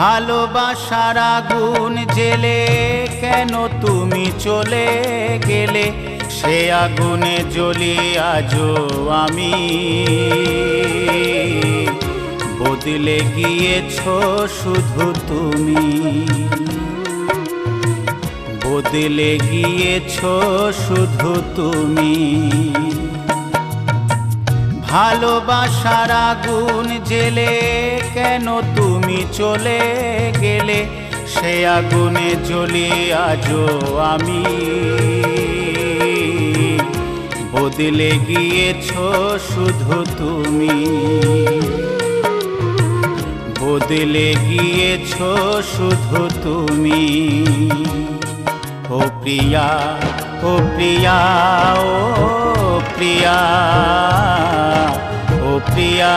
ভালোবাসার আগুন জেলে কেন তুমি চলে গেলে, সে আগুনে জ্বলি আজও আমি। বদলে গিয়েছো শুধু তুমি, বদলে গিয়েছো শুধু তুমি। ভালোবাসার আগুন জেলে কেন তুমি চলে গেলে, সে আগুনে জ্বলি আজও আমি। বদলে গিয়েছো শুধু তুমি, বদলে গিয়েছো শুধু তুমি। ও প্রিয়া, ও প্রিয়া, ও প্রিয়া, ও প্রিয়া।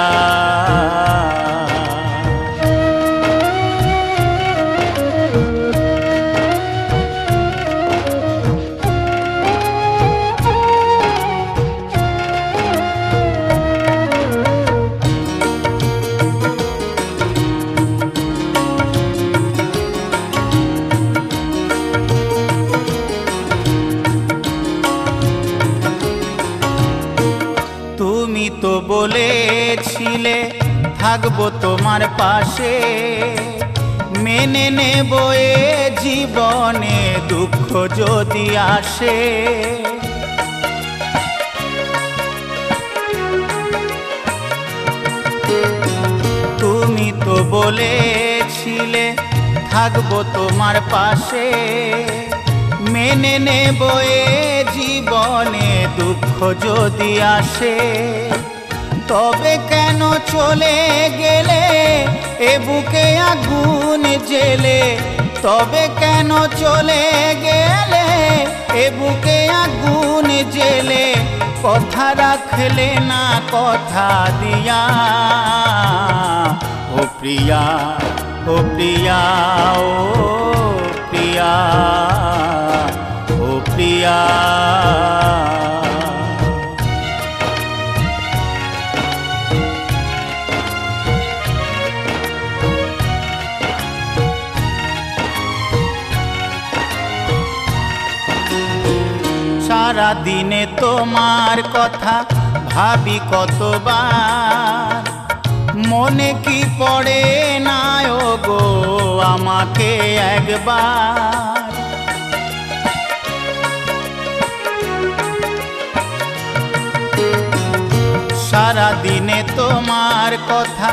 তুমি তো বলেছিলে থাকবো তোমার পাশে, মেনে নেব এ জীবনে দুঃখ যদি আসে। তুমি তো বলেছিলে থাকবো তোমার পাশে, মেনে নেব এ জীবনে দুঃখ যদি আসে। তবে কেন চলে গেলে এ বুকে আগুন জেলে, তবে কেন চলে গেলে এ বুকে আগুন জেলে। কথা রাখলে না কথা দিয়া, ও প্রিয়া, ও প্রিয়া, ও প্রিয়া, ও প্রিয়া। সারা দিনে তোমার কথা ভাবি কতবার, মনে কি পড়ে না ও গো আমাকে একবার। সারা দিনে তোমার কথা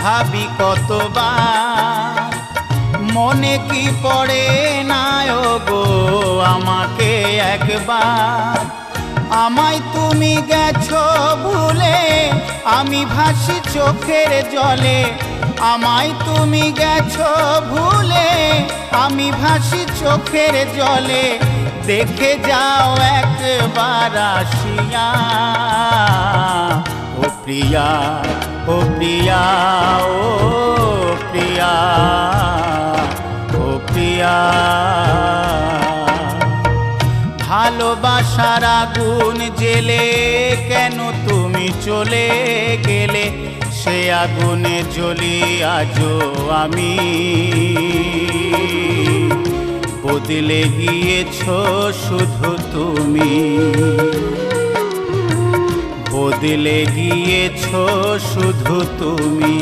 ভাবি কতবার, মনে কি পড়ে না ও গো আমাকে একবার। আমায় তুমি গেছো ভুলে, আমি ভাসি চোখের জলে। আমায় তুমি গেছো ভুলে, আমি ভাসি চোখের জলে। দেখে যাও একবার আসিয়া, ও প্রিয়া, ও প্রিয়া, ও প্রিয়া, ও প্রিয়া। ভালোবাসার আগুন জেলে কেন তুমি চলে গেলে, সে আগুনে জ্বলি আজও আমি। বদলে গিয়েছো শুধু তুমি, বদলে গিয়েছো শুধু তুমি।